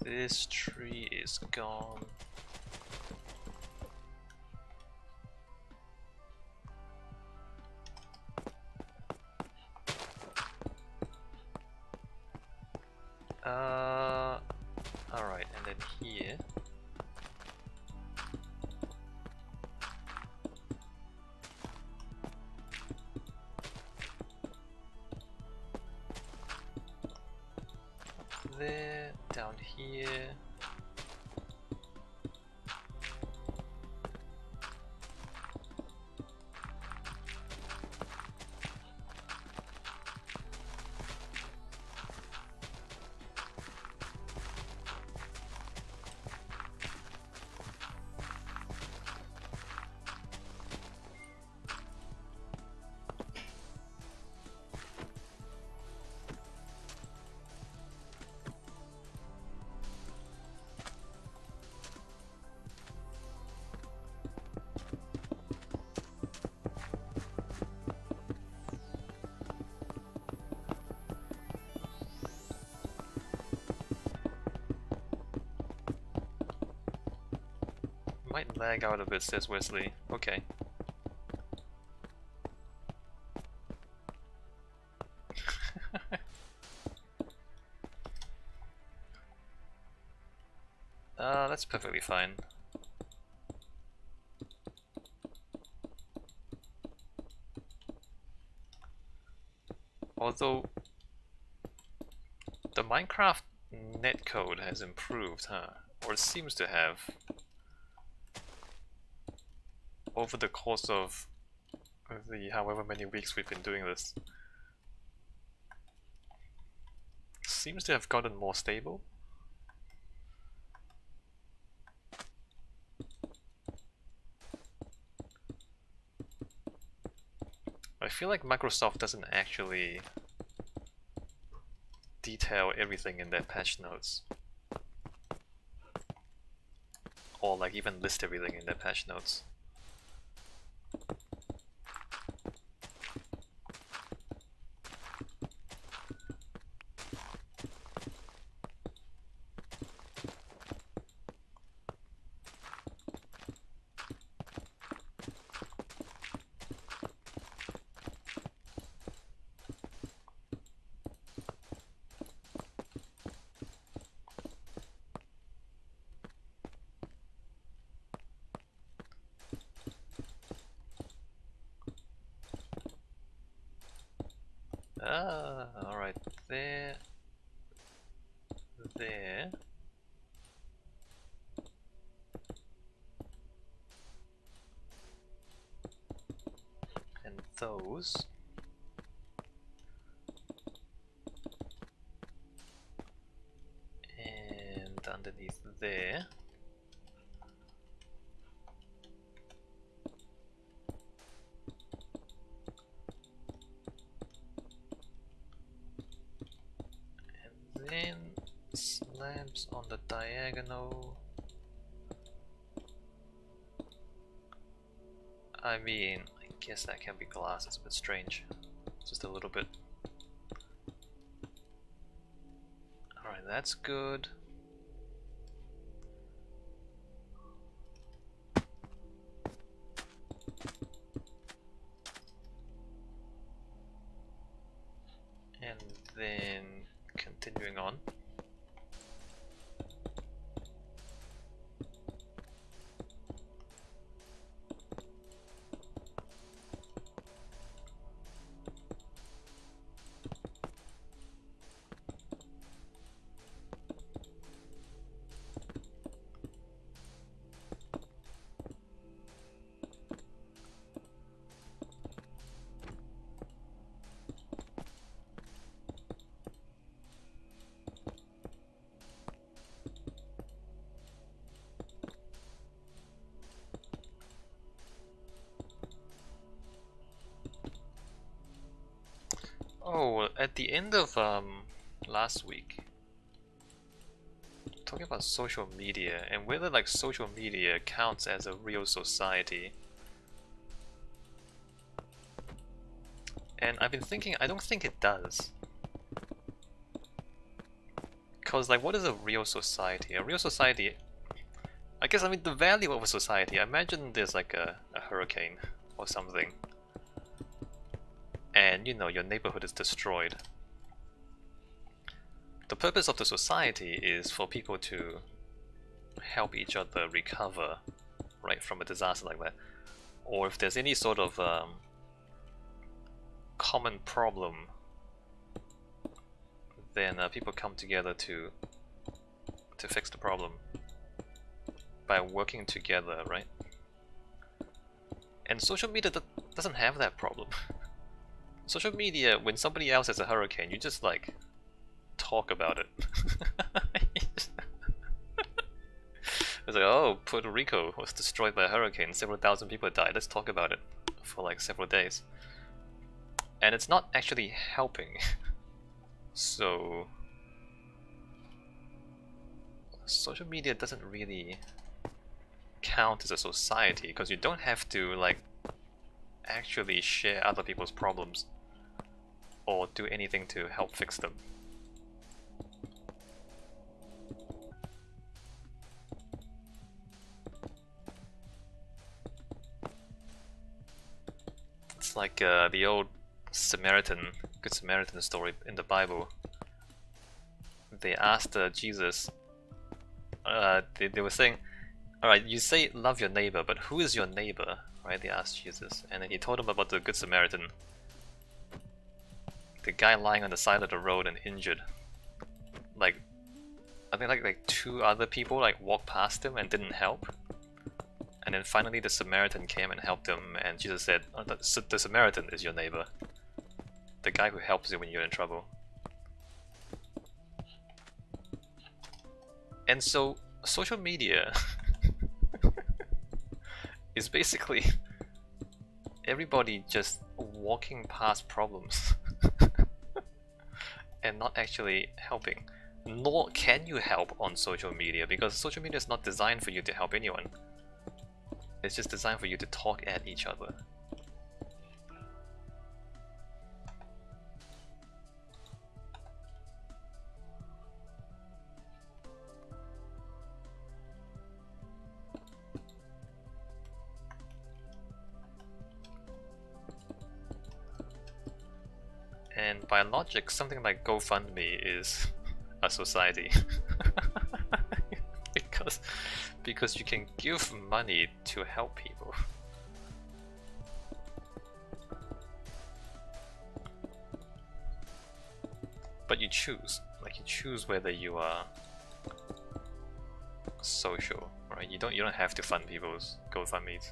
This tree is gone. Alright, and then here. There, down here. Might lag out a bit, says Wesley. Okay. That's perfectly fine. Although the Minecraft netcode has improved, huh? Or it seems to have. Over the course of the however many weeks we've been doing this. Seems to have gotten more stable. I feel like Microsoft doesn't actually detail everything in their patch notes. Or like even list everything in their patch notes. Alright, there. And those. And underneath there. Then slabs on the diagonal. I mean, I guess that can be glass, it's a bit strange. Just a little bit. Alright, that's good. And then continuing on. Oh, at the end of last week, talking about social media and whether like social media counts as a real society. And I've been thinking, I don't think it does. Because, like, what is a real society? A real society, I guess, I mean, the value of a society, I imagine there's like a hurricane or something. And, you know, your neighborhood is destroyed. The purpose of the society is for people to help each other recover, right, from a disaster like that. Or if there's any sort of common problem, then people come together to fix the problem by working together, right? And social media doesn't have that problem. Social media, when somebody else has a hurricane, you just like talk about it. It's like, oh, Puerto Rico was destroyed by a hurricane, several thousand people died, let's talk about it for like several days. And it's not actually helping. So social media doesn't really count as a society, because you don't have to like actually share other people's problems or do anything to help fix them. It's like the old Good Samaritan story in the Bible. They asked Jesus, they were saying, alright, you say love your neighbor, but who is your neighbor? Right? They asked Jesus, and then he told them about the Good Samaritan. The guy lying on the side of the road and injured. Like, I think like two other people like walked past him and didn't help. And then finally the Samaritan came and helped him, and Jesus said, oh, the Samaritan is your neighbor. The guy who helps you when you're in trouble. And so, social media is basically everybody just walking past problems and not actually helping. Nor can you help on social media, because social media is not designed for you to help anyone. It's just designed for you to talk at each other. And by logic, something like GoFundMe is a society. because you can give money to help people. But you choose. Like, you choose whether you are social, right? You don't have to fund people's GoFundMes.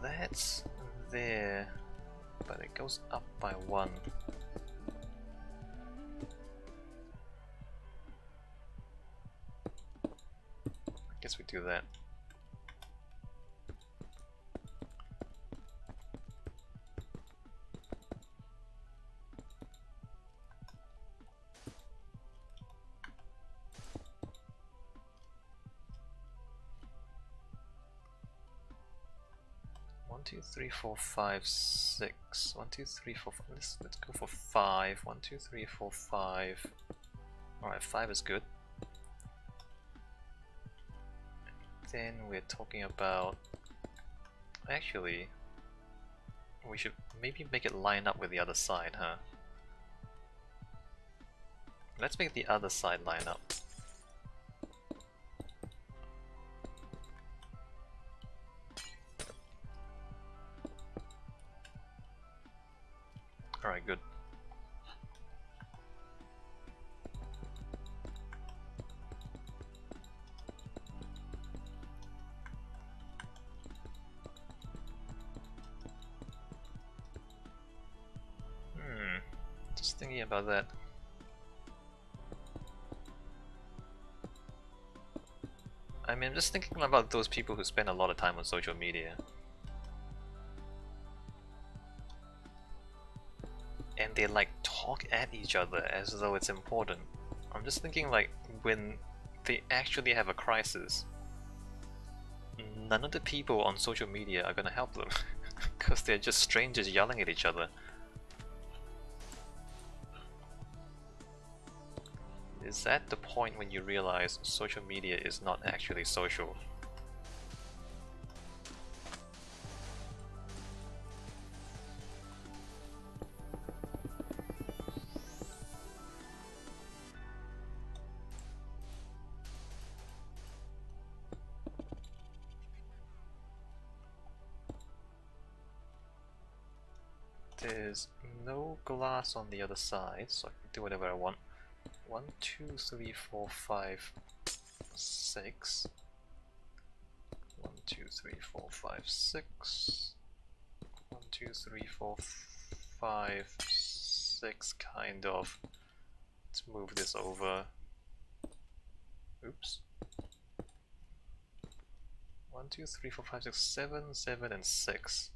That's there. But it goes up by 1. I guess we do that. One, two, three, four, five, 6. 1, 2, 3, 4, 5. Let's go for 5. 1, 2, 3, 4, 5. Alright, 5 is good. Then we're talking about... Actually, we should maybe make it line up with the other side, huh? Let's make the other side line up. Alright, good. Just thinking about that. I mean, I'm just thinking about those people who spend a lot of time on social media. And they like talk at each other as though it's important. I'm just thinking, like, when they actually have a crisis, none of the people on social media are gonna help them because they're just strangers yelling at each other. Is that the point when you realize social media is not actually social? There's no glass on the other side, so I can do whatever I want. 1, 2, 3, 4, 5, 6. 1, 2, 3, 4, 5, 6. 1, 2, 3, 4, 5, 6, kind of. Let's move this over. Oops. 1, 2, 3, 4, 5, 6, 7, 7, and 6.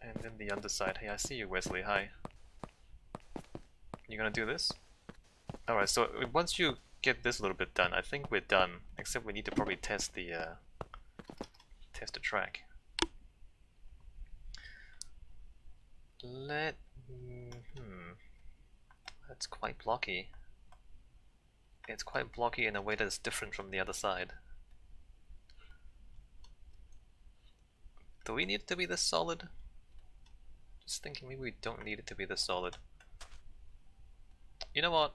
And then the underside. Hey, I see you, Wesley. Hi. You gonna do this? Alright, so once you get this a little bit done, I think we're done. Except we need to probably test the track. That's quite blocky. It's quite blocky in a way that's different from the other side. Do we need it to be this solid? Just thinking maybe we don't need it to be this solid. You know what?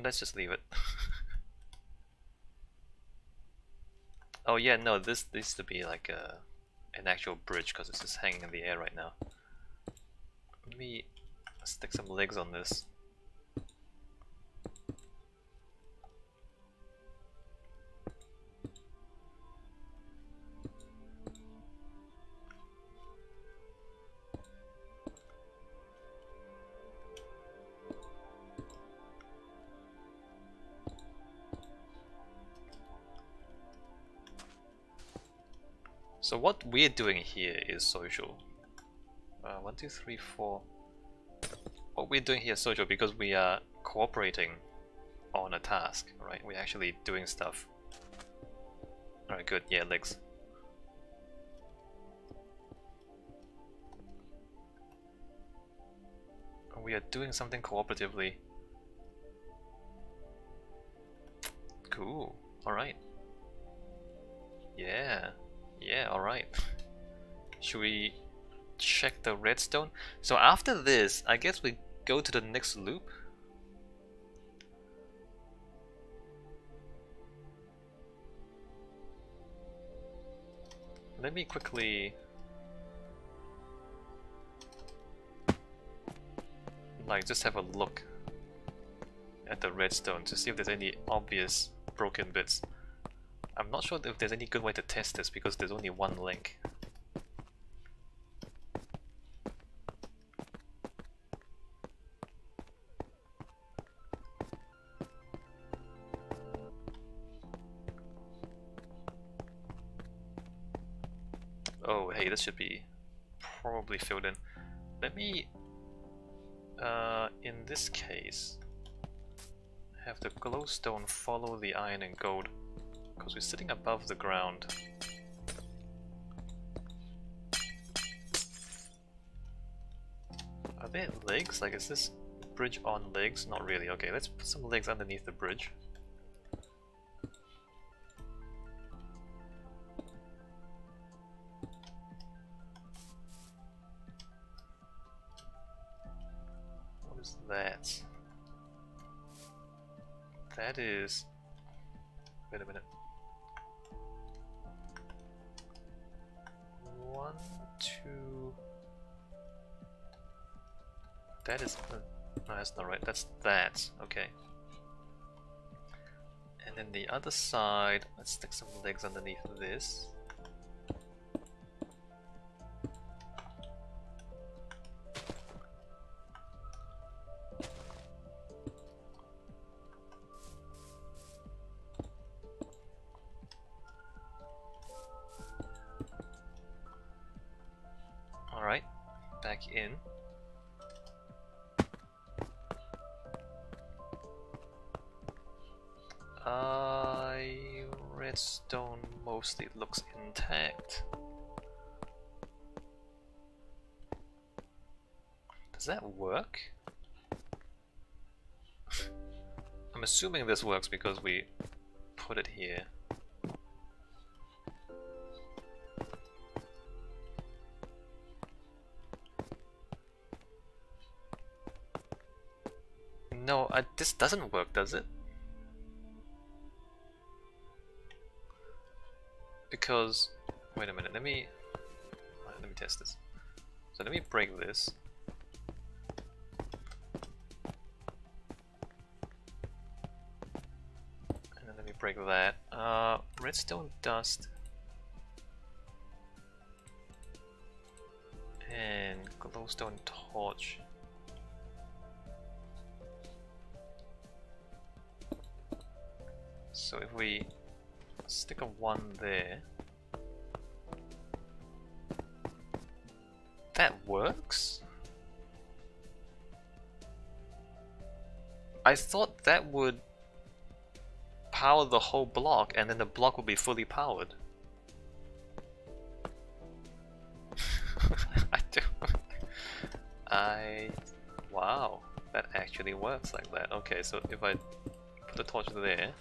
Let's just leave it. Oh yeah, no, this needs to be like an actual bridge because it's just hanging in the air right now. Let me stick some legs on this. So what we're doing here is social. 1, 2, 3, 4. What we're doing here is social because we are cooperating on a task, right? We're actually doing stuff. Alright, good. Yeah, legs. We are doing something cooperatively. Cool. Alright. Yeah. Yeah, alright. Should we check the redstone? So after this, I guess we go to the next loop. Let me quickly just have a look at the redstone to see if there's any obvious broken bits. I'm not sure if there's any good way to test this because there's only one link. Oh, hey, this should be probably filled in. Let me, in this case, have the glowstone follow the iron and gold. Because we're sitting above the ground. Are there legs? Like, is this bridge on legs? Not really. Okay, let's put some legs underneath the bridge. What is that? That is... Wait a minute. 1, 2... That is... No, that's not right. That's that. Okay. And then the other side, let's stick some legs underneath this. Redstone mostly looks intact. Does that work? I'm assuming this works because we put it here. No, this doesn't work, does it? Because, wait a minute, let me test this. So let me break this. And then let me break that. Redstone dust. And glowstone torch. So if we stick a 1 there, that works? I thought that would power the whole block and then the block would be fully powered. Wow, that actually works like that. Okay, so if I put the torch there,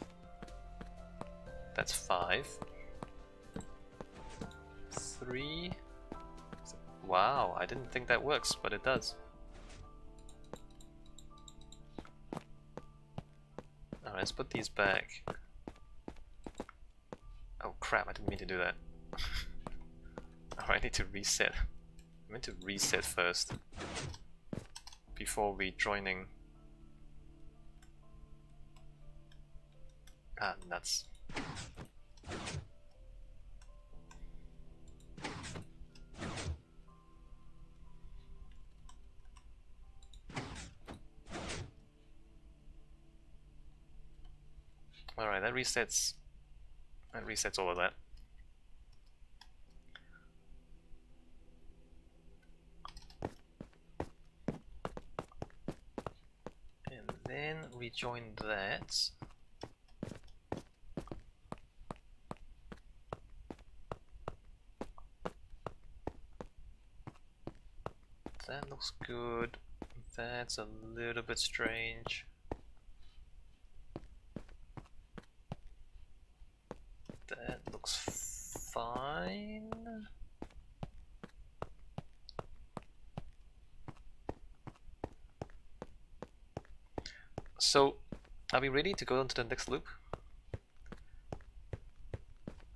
that's 5. 3. Wow, I didn't think that works, but it does. Alright, let's put these back. Oh crap, I didn't mean to do that. Alright, I need to reset. I meant to reset first before rejoining. Ah, nuts. Alright, that resets all of that. And then rejoin that. That looks good. That's a little bit strange. That looks fine. So, are we ready to go on to the next loop?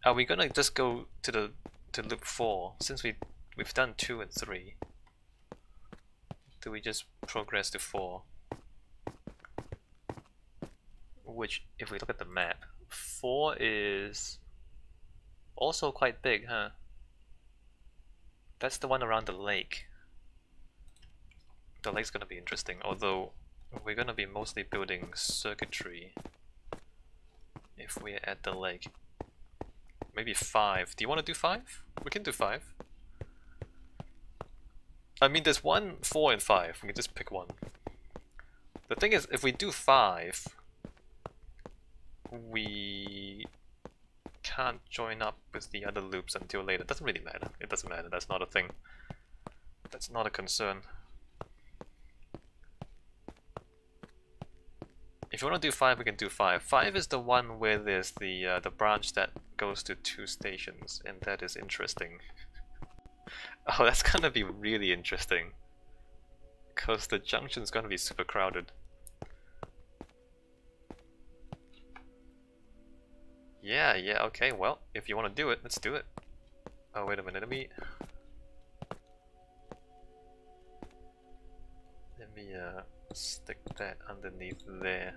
Are we gonna just go to loop 4 since we've done 2 and 3? Do we just progress to 4? Which, if we look at the map, 4 is also quite big, huh? That's the one around the lake. The lake's gonna be interesting, although we're gonna be mostly building circuitry if we're at the lake. Maybe 5. Do you want to do 5? We can do 5. I mean, there's 1, 4, and 5. We can just pick one. The thing is, if we do 5, we can't join up with the other loops until later. It doesn't really matter. It doesn't matter. That's not a thing. That's not a concern. If you want to do 5, we can do 5. 5 is the one where there's the branch that goes to 2 stations, and that is interesting. Oh, that's gonna be really interesting. Because the junction's gonna be super crowded. Yeah, okay, well, if you want to do it, let's do it. Oh, wait a minute, let me stick that underneath there.